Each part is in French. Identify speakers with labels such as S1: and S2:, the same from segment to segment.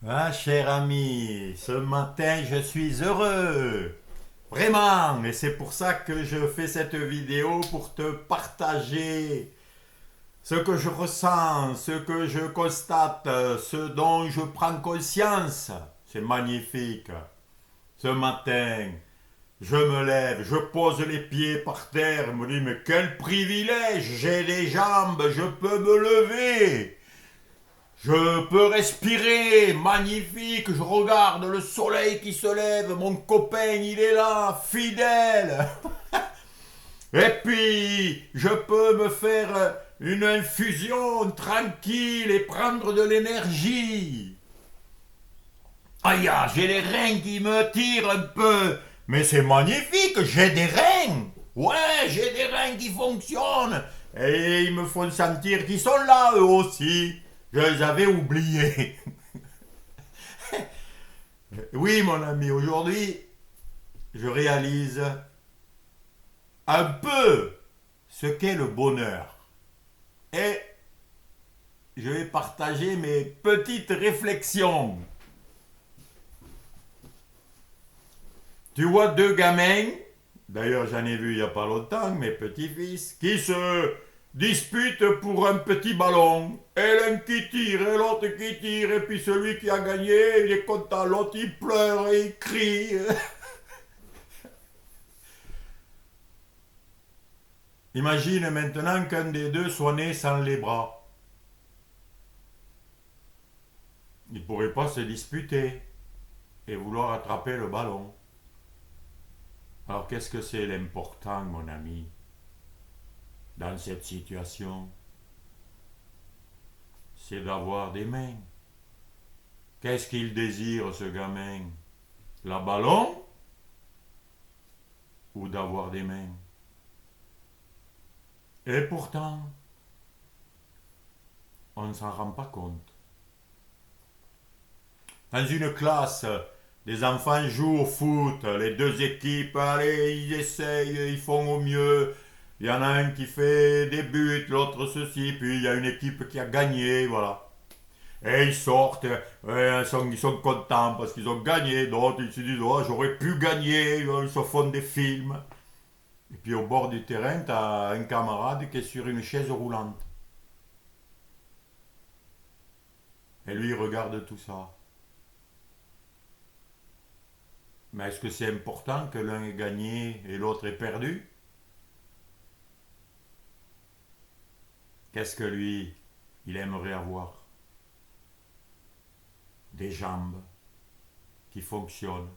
S1: Ah, cher ami, ce matin je suis heureux. Vraiment, et c'est pour ça que je fais cette vidéo pour te partager ce que je ressens, ce que je constate, ce dont je prends conscience. C'est magnifique. Ce matin, je me lève, je pose les pieds par terre, je me dis mais quel privilège, j'ai des jambes, je peux me lever. Je peux respirer, magnifique, je regarde le soleil qui se lève, mon copain il est là, fidèle. Et puis, je peux me faire une infusion tranquille et prendre de l'énergie. Aïe, j'ai les reins qui me tirent un peu. Mais c'est magnifique, j'ai des reins. Ouais, j'ai des reins qui fonctionnent. Et ils me font sentir qu'ils sont là, eux aussi. Je les avais oubliés. Oui, mon ami, aujourd'hui, je réalise un peu ce qu'est le bonheur. Et je vais partager mes petites réflexions. Tu vois deux gamins, d'ailleurs j'en ai vu il n'y a pas longtemps, mes petits-fils, qui se disputent pour un petit ballon. Et l'un qui tire et l'autre qui tire, et puis celui qui a gagné, il est content, l'autre il pleure et il crie. Imagine maintenant qu'un des deux soit né sans les bras. Il ne pourrait pas se disputer et vouloir attraper le ballon. Alors qu'est-ce que c'est l'important, mon ami, dans cette situation? C'est d'avoir des mains. Qu'est-ce qu'il désire, ce gamin? La ballon ou d'avoir des mains? Et pourtant, on ne s'en rend pas compte. Dans une classe, les enfants jouent au foot, les deux équipes, allez, ils essayent, ils font au mieux. Il y en a un qui fait des buts, l'autre ceci, puis il y a une équipe qui a gagné, voilà. Et ils sortent, ils sont contents parce qu'ils ont gagné, d'autres ils se disent, oh, j'aurais pu gagner, ils se font des films. Et puis au bord du terrain, tu as un camarade qui est sur une chaise roulante. Et lui, il regarde tout ça. Mais est-ce que c'est important que l'un ait gagné et l'autre ait perdu? Qu'est-ce que lui, il aimerait avoir? Des jambes qui fonctionnent.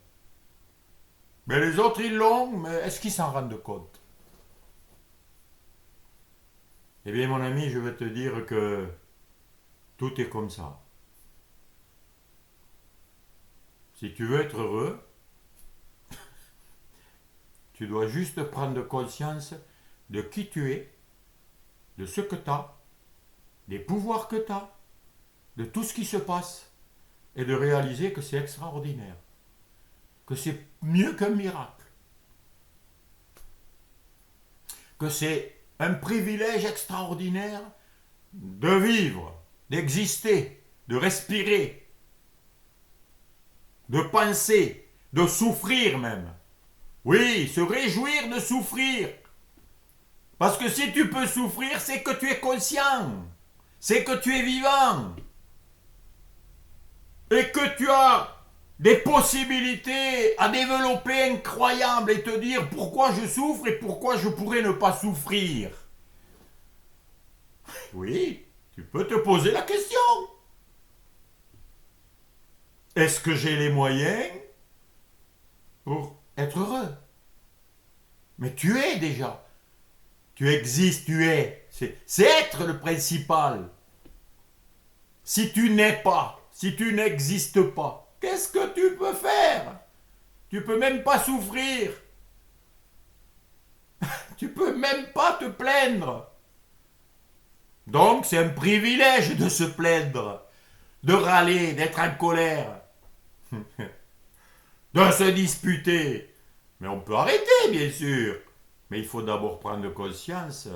S1: Mais les autres, ils l'ont, mais est-ce qu'ils s'en rendent compte? Eh bien, mon ami, je veux te dire que tout est comme ça. Si tu veux être heureux, tu dois juste prendre conscience de qui tu es, de ce que tu as, des pouvoirs que tu as, de tout ce qui se passe, et de réaliser que c'est extraordinaire, que c'est mieux qu'un miracle, que c'est un privilège extraordinaire de vivre, d'exister, de respirer, de penser, de souffrir même. Oui, se réjouir de souffrir. Parce que si tu peux souffrir, c'est que tu es conscient, c'est que tu es vivant, et que tu as des possibilités à développer incroyables et te dire pourquoi je souffre et pourquoi je pourrais ne pas souffrir. Oui, tu peux te poser la question. Est-ce que j'ai les moyens pour être heureux? Mais tu es déjà. Tu existes, tu es. C'est être le principal. Si tu n'es pas, si tu n'existes pas, qu'est-ce que tu peux faire? Tu peux même pas souffrir. Tu peux même pas te plaindre. Donc c'est un privilège de se plaindre, de râler, d'être en colère, de se disputer. Mais on peut arrêter, bien sûr. Mais il faut d'abord prendre conscience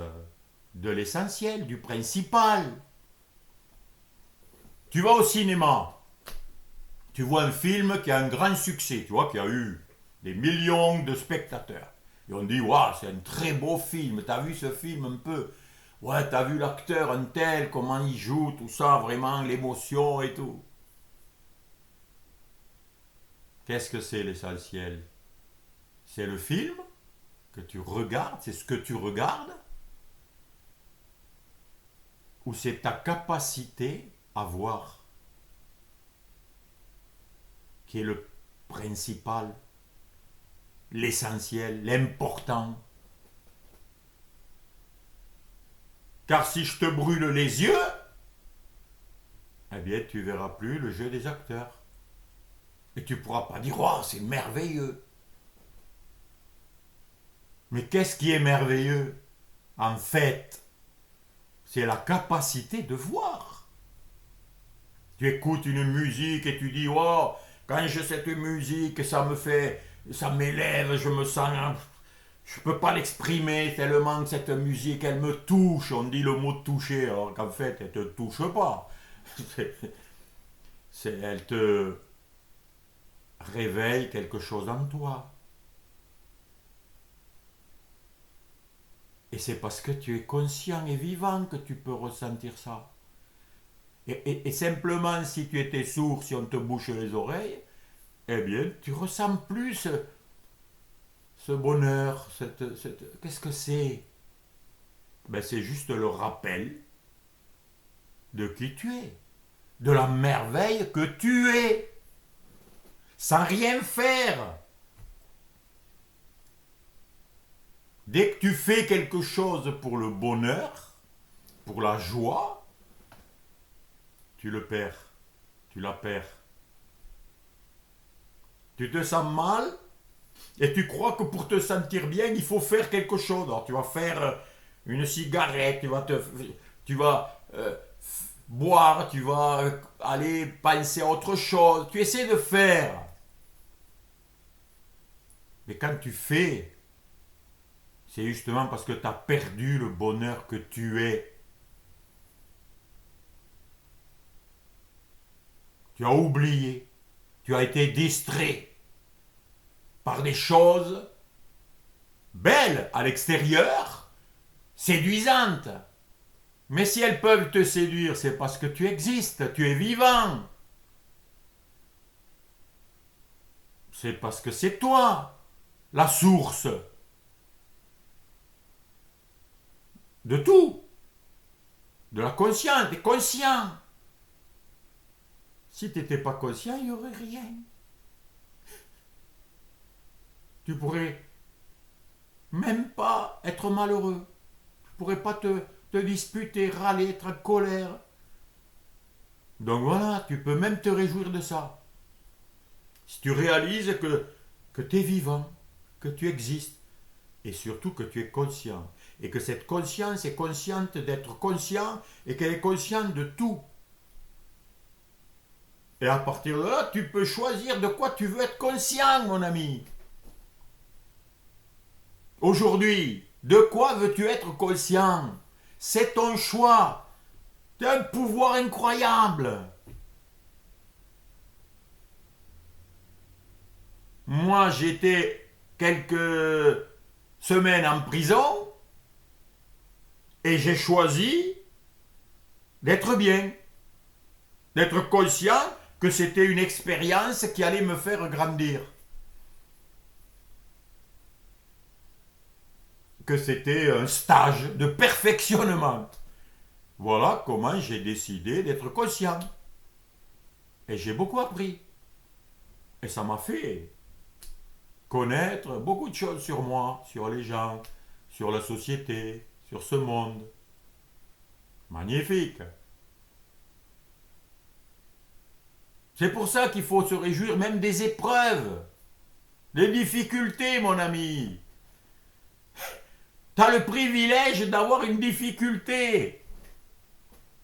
S1: de l'essentiel, du principal. Tu vas au cinéma. tu vois un film qui a un grand succès, tu vois, qui a eu des millions de spectateurs. Et on dit, waouh, c'est un très beau film, t'as vu ce film un peu? Ouais, t'as vu l'acteur un tel, comment il joue, tout ça, vraiment, l'émotion et tout. Qu'est-ce que c'est l'essentiel? C'est le film que tu regardes, c'est ce que tu regardes, ou c'est ta capacité à voir qui est le principal, l'essentiel, l'important. Car si je te brûle les yeux, eh bien tu verras plus le jeu des acteurs. Et tu ne pourras pas dire, oh, c'est merveilleux. Mais qu'est-ce qui est merveilleux? En fait, c'est la capacité de voir. Tu écoutes une musique et tu dis, oh, quand j'ai cette musique, ça m'élève, je me sens, je ne peux pas l'exprimer tellement que cette musique, elle me touche. On dit le mot toucher, alors qu'en fait, elle ne te touche pas. Elle te réveille quelque chose en toi. Et c'est parce que tu es conscient et vivant que tu peux ressentir ça. Et simplement, si tu étais sourd, si on te bouche les oreilles, eh bien, tu ressens plus ce bonheur, qu'est-ce que c'est? Ben, c'est juste le rappel de qui tu es, de la merveille que tu es, sans rien faire. Dès que tu fais quelque chose pour le bonheur, pour la joie, tu le perds, tu la perds. Tu te sens mal et tu crois que pour te sentir bien, il faut faire quelque chose. Alors tu vas faire une cigarette, tu vas boire, tu vas aller penser à autre chose. Tu essaies de faire. Mais quand tu fais, c'est justement parce que tu as perdu le bonheur que tu es. Tu as oublié. Tu as été distrait par des choses belles à l'extérieur, séduisantes. Mais si elles peuvent te séduire, c'est parce que tu existes, tu es vivant. C'est parce que c'est toi, la source de tout, de la conscience, tu es conscient. Si tu n'étais pas conscient, il n'y aurait rien. Tu pourrais même pas être malheureux. Tu pourrais pas te disputer, râler, être en colère. Donc voilà, tu peux même te réjouir de ça. Si tu réalises que tu es vivant, que tu existes, et surtout que tu es conscient. Et que cette conscience est consciente d'être conscient et qu'elle est consciente de tout. Et à partir de là, tu peux choisir de quoi tu veux être conscient, mon ami. Aujourd'hui, de quoi veux-tu être conscient? C'est ton choix. Tu as un pouvoir incroyable. Moi, j'étais quelques semaines en prison et j'ai choisi d'être bien, d'être conscient que c'était une expérience qui allait me faire grandir. Que c'était un stage de perfectionnement. Voilà comment j'ai décidé d'être conscient. Et j'ai beaucoup appris. Et ça m'a fait connaître beaucoup de choses sur moi, sur les gens, sur la société, sur ce monde. Magnifique. C'est pour ça qu'il faut se réjouir même des épreuves, des difficultés, mon ami. Tu as le privilège d'avoir une difficulté.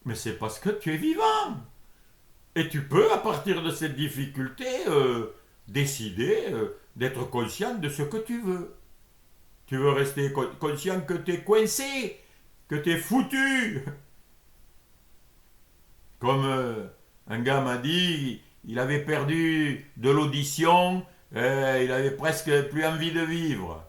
S1: Mais c'est parce que tu es vivant. Et tu peux, à partir de cette difficulté, décider d'être conscient de ce que tu veux. Tu veux rester conscient que tu es coincé, que tu es foutu. Comme un gars m'a dit, il avait perdu de l'audition, il avait presque plus envie de vivre.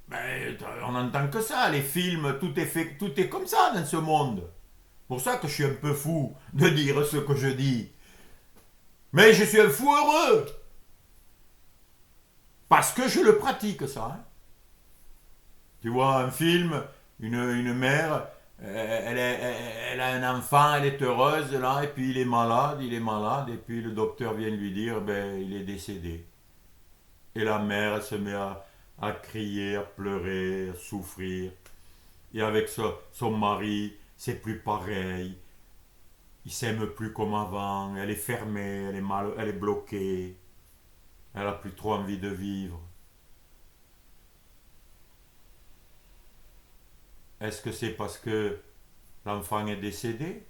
S1: Ben, on n'entend que ça, les films, tout est comme ça dans ce monde. C'est pour ça que je suis un peu fou de dire ce que je dis. Mais je suis un fou heureux. Parce que je le pratique, ça. Hein. Tu vois un film, une mère, elle a un enfant, elle est heureuse, là, et puis il est malade, et puis le docteur vient lui dire, ben, il est décédé. Et la mère, elle se met à crier, à pleurer, à souffrir. Et avec son mari, c'est plus pareil. Il s'aime plus comme avant, elle est fermée, elle est bloquée, elle a plus trop envie de vivre. Est-ce que c'est parce que l'enfant est décédé?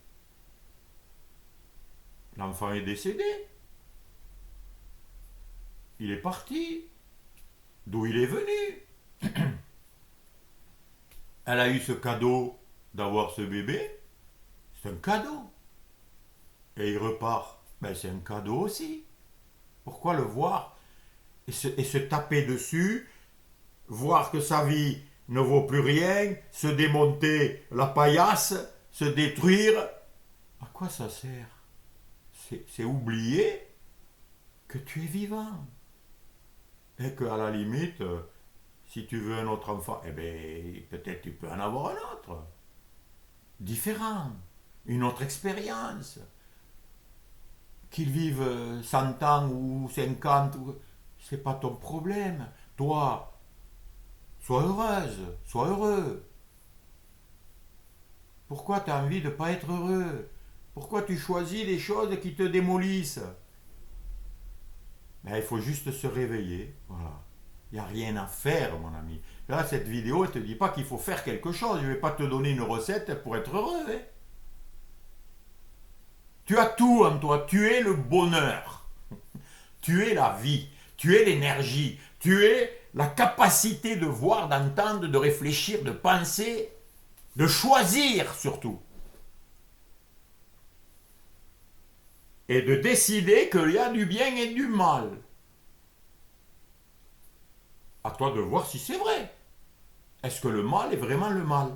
S1: L'enfant est décédé. Il est parti. D'où il est venu? Elle a eu ce cadeau d'avoir ce bébé. C'est un cadeau. Et il repart. Ben, c'est un cadeau aussi. Pourquoi le voir et se taper dessus, voir que sa vie ne vaut plus rien, se démonter la paillasse, se détruire? À quoi ça sert? C'est oublier que tu es vivant. Et qu'à la limite, si tu veux un autre enfant, eh bien, peut-être tu peux en avoir un autre. Différent. Une autre expérience. Qu'ils vivent 100 ans ou 50, c'est pas ton problème. Toi, sois heureuse, sois heureux. Pourquoi tu as envie de ne pas être heureux? Pourquoi tu choisis des choses qui te démolissent? Ben, il faut juste se réveiller. Voilà. Il n'y a rien à faire, mon ami. Là, cette vidéo, elle ne te dit pas qu'il faut faire quelque chose. Je ne vais pas te donner une recette pour être heureux. Hein. Tu as tout en toi. Tu es le bonheur. Tu es la vie. Tu es l'énergie. Tu es la capacité de voir, d'entendre, de réfléchir, de penser, de choisir surtout. Et de décider qu'il y a du bien et du mal. À toi de voir si c'est vrai. Est-ce que le mal est vraiment le mal?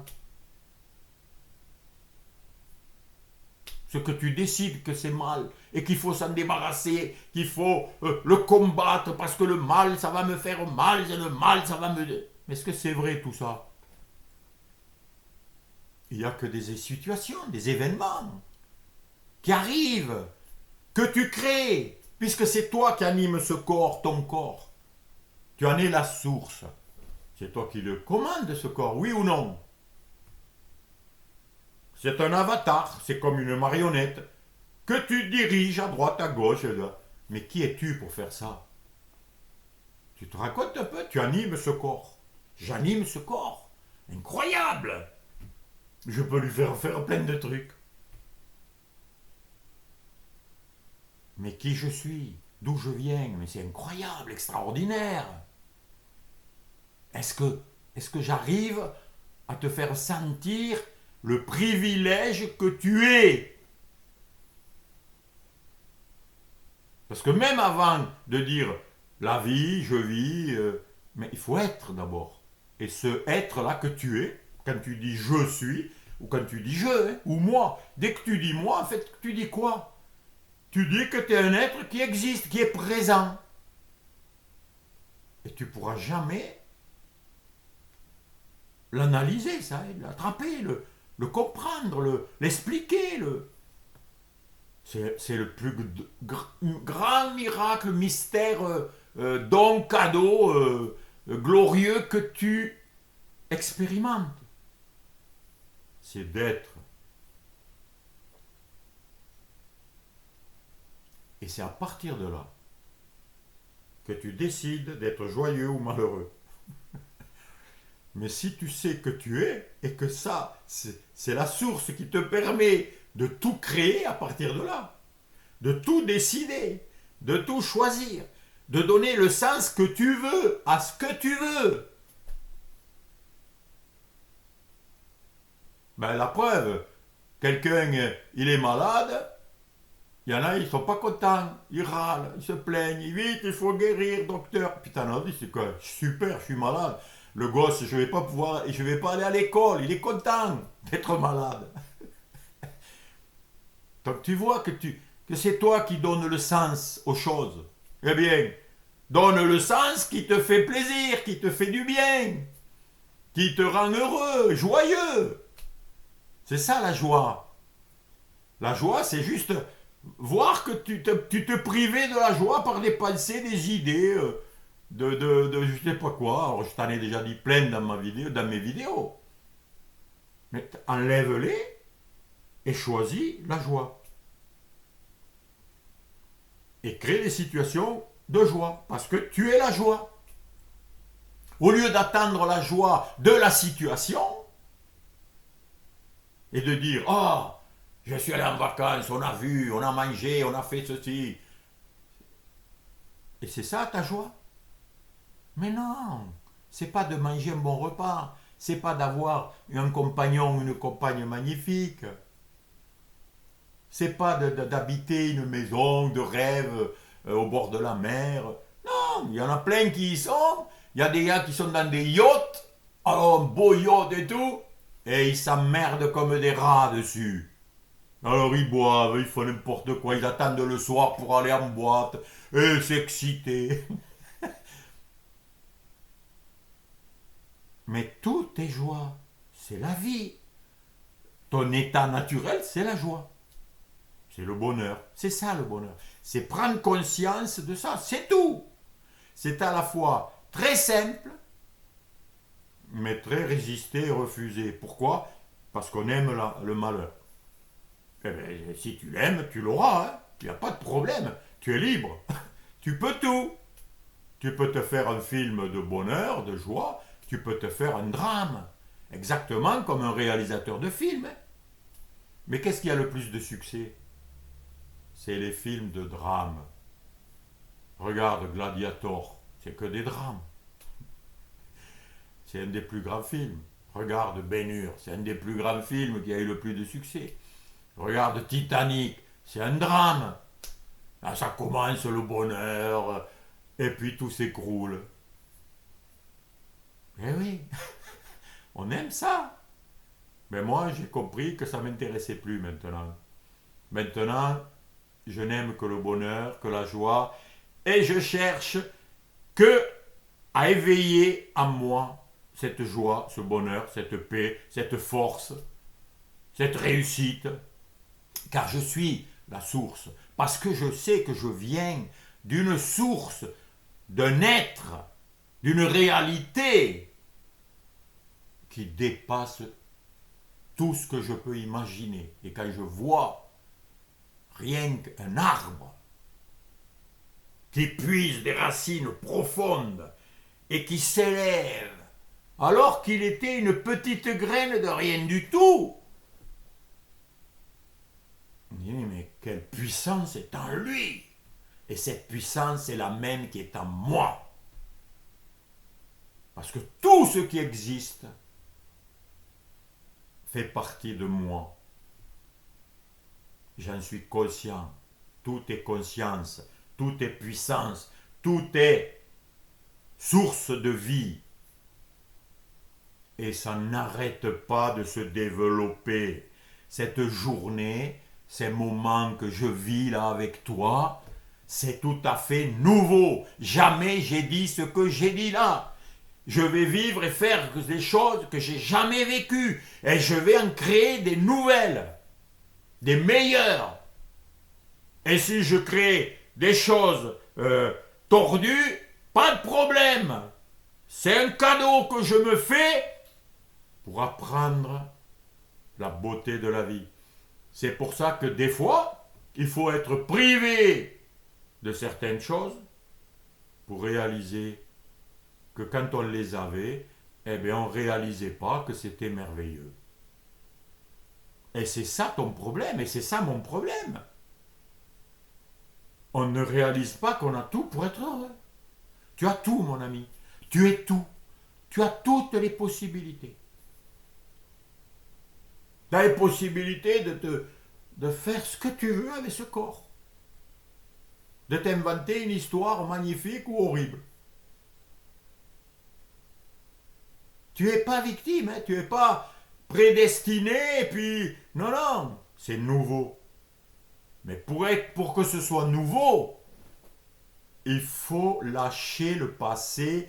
S1: Ce que tu décides que c'est mal et qu'il faut s'en débarrasser, qu'il faut le combattre parce que le mal, ça va me faire mal, et le mal, ça va me... Mais est-ce que c'est vrai tout ça? Il n'y a que des situations, des événements qui arrivent, que tu crées, puisque c'est toi qui anime ce corps, ton corps. Tu en es la source. C'est toi qui le commandes, ce corps, oui ou non? C'est un avatar, c'est comme une marionnette, que tu diriges à droite, à gauche. Mais qui es-tu pour faire ça? Tu te racontes un peu, tu animes ce corps. J'anime ce corps. Incroyable! Je peux lui faire plein de trucs. Mais qui je suis? D'où je viens? Mais c'est incroyable, extraordinaire. Est-ce que j'arrive à te faire sentir le privilège que tu es? Parce que même avant de dire la vie, je vis, mais il faut être d'abord. Et ce être-là que tu es, quand tu dis je suis, ou quand tu dis je, hein, ou moi, dès que tu dis moi, en fait, tu dis quoi? Tu dis que tu es un être qui existe, qui est présent. Et tu ne pourras jamais l'analyser, ça, l'attraper, le comprendre, l'expliquer. C'est le plus grand miracle, mystère, don, cadeau, glorieux que tu expérimentes. C'est d'être. Et c'est à partir de là que tu décides d'être joyeux ou malheureux. Mais si tu sais que tu es, et que ça, c'est la source qui te permet de tout créer à partir de là, de tout décider, de tout choisir, de donner le sens que tu veux à ce que tu veux. Ben, la preuve, quelqu'un, il est malade, il y en a, ils sont pas contents, ils râlent, ils se plaignent, vite, il faut guérir, docteur. Putain, on dit, c'est quoi? Super, je suis malade. Le gosse, je vais pas pouvoir, je vais pas aller à l'école, il est content d'être malade. Donc tu vois que c'est toi qui donnes le sens aux choses. Eh bien, donne le sens qui te fait plaisir, qui te fait du bien, qui te rend heureux, joyeux. C'est ça la joie. La joie, c'est juste voir que tu te privais de la joie par des pensées, des idées, de je sais pas quoi. Alors, je t'en ai déjà dit plein dans mes vidéos. Mais enlève-les et choisis la joie. Et crée des situations de joie. Parce que tu es la joie. Au lieu d'attendre la joie de la situation et de dire oh, je suis allé en vacances, on a vu, on a mangé, on a fait ceci. Et c'est ça ta joie? Mais non, c'est pas de manger un bon repas, c'est pas d'avoir un compagnon ou une compagne magnifique, c'est pas d'habiter une maison de rêve au bord de la mer. Non, il y en a plein qui y sont. Il y a des gars qui sont dans des yachts, alors un beau yacht et tout, et ils s'emmerdent comme des rats dessus. Alors ils boivent, ils font n'importe quoi, ils attendent le soir pour aller en boîte, et c'est excité. Mais tout est joie, c'est la vie. Ton état naturel, c'est la joie. C'est le bonheur. C'est ça le bonheur. C'est prendre conscience de ça, c'est tout. C'est à la fois très simple, mais très résisté et refusé. Pourquoi? Parce qu'on aime le malheur. Eh bien, si tu l'aimes, tu l'auras. Hein. Il n'y a pas de problème. Tu es libre. Tu peux tout. Tu peux te faire un film de bonheur, de joie. Tu peux te faire un drame. Exactement comme un réalisateur de film. Hein. Mais qu'est-ce qui a le plus de succès? C'est les films de drame. Regarde Gladiator. C'est que des drames. C'est un des plus grands films. Regarde Ben-Hur. C'est un des plus grands films qui a eu le plus de succès. Regarde Titanic, c'est un drame. Là, ça commence le bonheur, et puis tout s'écroule. Eh oui, on aime ça. Mais moi, j'ai compris que ça ne m'intéressait plus maintenant. Maintenant, je n'aime que le bonheur, que la joie, et je cherche que à éveiller en moi cette joie, ce bonheur, cette paix, cette force, cette réussite. Car je suis la source, parce que je sais que je viens d'une source, d'un être, d'une réalité qui dépasse tout ce que je peux imaginer. Et quand je vois rien qu'un arbre qui puise des racines profondes et qui s'élève alors qu'il était une petite graine de rien du tout, mais quelle puissance est en lui! Et cette puissance est la même qui est en moi. Parce que tout ce qui existe fait partie de moi. J'en suis conscient. Tout est conscience, tout est puissance, tout est source de vie. Et ça n'arrête pas de se développer. Cette journée, ces moments que je vis là avec toi, c'est tout à fait nouveau. Jamais j'ai dit ce que j'ai dit là. Je vais vivre et faire des choses que j'ai jamais vécues. Et je vais en créer des nouvelles, des meilleures. Et si je crée des choses tordues, pas de problème. C'est un cadeau que je me fais pour apprendre la beauté de la vie. C'est pour ça que des fois, il faut être privé de certaines choses pour réaliser que quand on les avait, eh bien on ne réalisait pas que c'était merveilleux. Et c'est ça ton problème, et c'est ça mon problème. On ne réalise pas qu'on a tout pour être heureux. Tu as tout, mon ami. Tu es tout. Tu as toutes les possibilités. Tu as les possibilités de faire ce que tu veux avec ce corps. De t'inventer une histoire magnifique ou horrible. Tu n'es pas victime, hein, tu n'es pas prédestiné, et puis... Non, non, c'est nouveau. Mais pour que ce soit nouveau, il faut lâcher le passé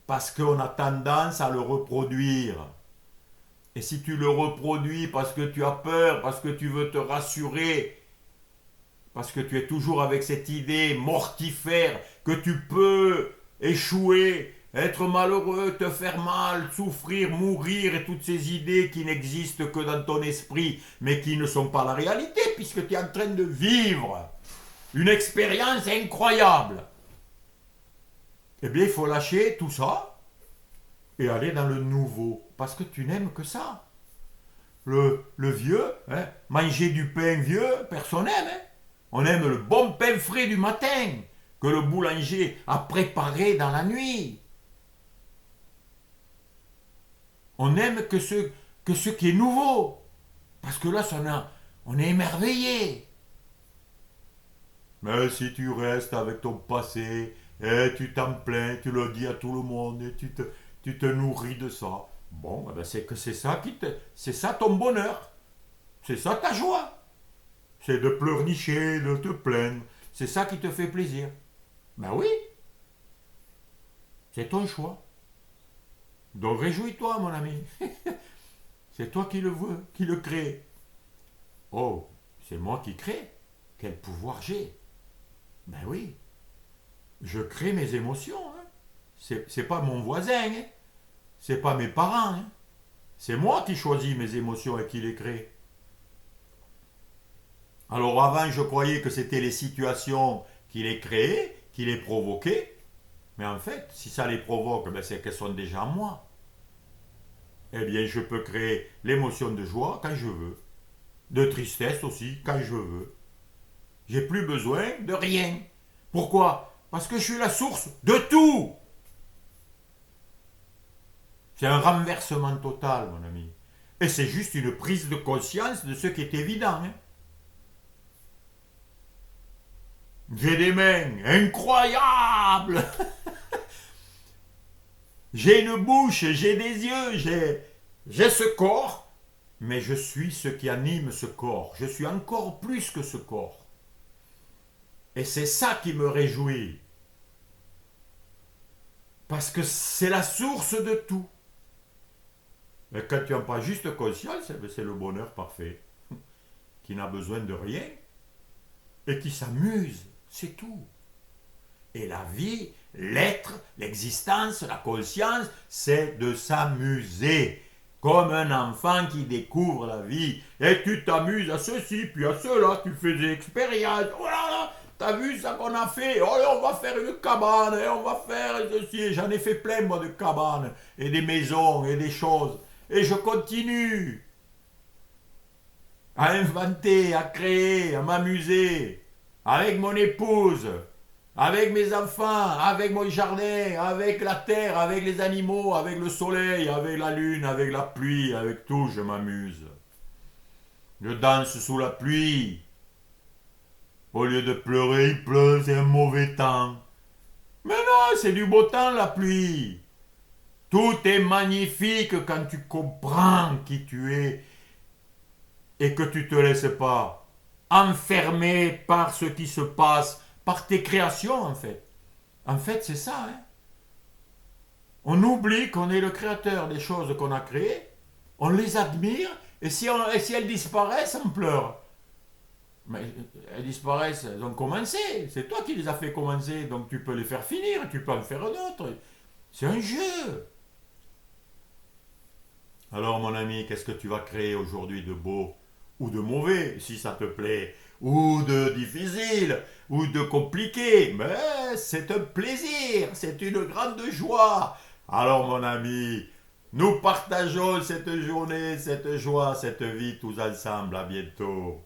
S1: parce qu'on a tendance à le reproduire. Et si tu le reproduis parce que tu as peur, parce que tu veux te rassurer, parce que tu es toujours avec cette idée mortifère que tu peux échouer, être malheureux, te faire mal, souffrir, mourir, et toutes ces idées qui n'existent que dans ton esprit, mais qui ne sont pas la réalité, puisque tu es en train de vivre une expérience incroyable. Eh bien, il faut lâcher tout ça et aller dans le nouveau, parce que tu n'aimes que ça. Le vieux, hein, manger du pain vieux, personne n'aime. Hein. On aime le bon pain frais du matin, que le boulanger a préparé dans la nuit. On n'aime que ce qui est nouveau, parce que là, on est émerveillé. Mais si tu restes avec ton passé, et tu t'en plains, tu le dis à tout le monde, et tu te nourris de ça, bon, eh ben c'est ça ton bonheur. C'est ça ta joie. C'est de pleurnicher, de te plaindre. C'est ça qui te fait plaisir. Ben oui. C'est ton choix. Donc réjouis-toi, mon ami. C'est toi qui le veux, qui le crée. Oh, c'est moi qui crée. Quel pouvoir j'ai. Ben oui. Je crée mes émotions. Hein. C'est pas mon voisin. Hein. C'est pas mes parents. Hein. C'est moi qui choisis mes émotions et qui les crée. Alors avant, je croyais que c'était les situations qui les créaient, qui les provoquaient. Mais en fait, si ça les provoque, ben c'est qu'elles sont déjà en moi. Eh bien, je peux créer l'émotion de joie quand je veux. De tristesse aussi, quand je veux. J'ai plus besoin de rien. Pourquoi? Parce que je suis la source de tout. C'est un renversement total, mon ami. Et c'est juste une prise de conscience de ce qui est évident. Hein. J'ai des mains incroyables. J'ai une bouche, j'ai des yeux, j'ai ce corps. Mais je suis ce qui anime ce corps. Je suis encore plus que ce corps. Et c'est ça qui me réjouit. Parce que c'est la source de tout. Mais quand tu n'as pas juste conscience, c'est le bonheur parfait. Qui n'a besoin de rien. Et qui s'amuse. C'est tout. Et la vie, l'être, l'existence, la conscience, c'est de s'amuser. Comme un enfant qui découvre la vie. Et tu t'amuses à ceci, puis à cela, tu fais des expériences. Oh là là, t'as vu ça qu'on a fait? Oh, on va faire une cabane, et on va faire ceci. J'en ai fait plein, moi, de cabanes, et des maisons, et des choses. Et je continue à inventer, à créer, à m'amuser. Avec mon épouse, avec mes enfants, avec mon jardin, avec la terre, avec les animaux, avec le soleil, avec la lune, avec la pluie, avec tout, je m'amuse. Je danse sous la pluie. Au lieu de pleurer, il pleut, c'est un mauvais temps. Mais non, c'est du beau temps, la pluie. Tout est magnifique quand tu comprends qui tu es et que tu ne te laisses pas enfermé par ce qui se passe, par tes créations en fait. En fait, c'est ça. Hein? On oublie qu'on est le créateur des choses qu'on a créées, on les admire, et si elles disparaissent, on pleure. Mais elles disparaissent, elles ont commencé. C'est toi qui les as fait commencer, donc tu peux les faire finir, tu peux en faire d'autres. C'est un jeu. Alors mon ami, qu'est-ce que tu vas créer aujourd'hui de beau ou de mauvais, si ça te plaît, ou de difficile, ou de compliqué? Mais c'est un plaisir, c'est une grande joie. Alors mon ami, nous partageons cette journée, cette joie, cette vie tous ensemble. À bientôt.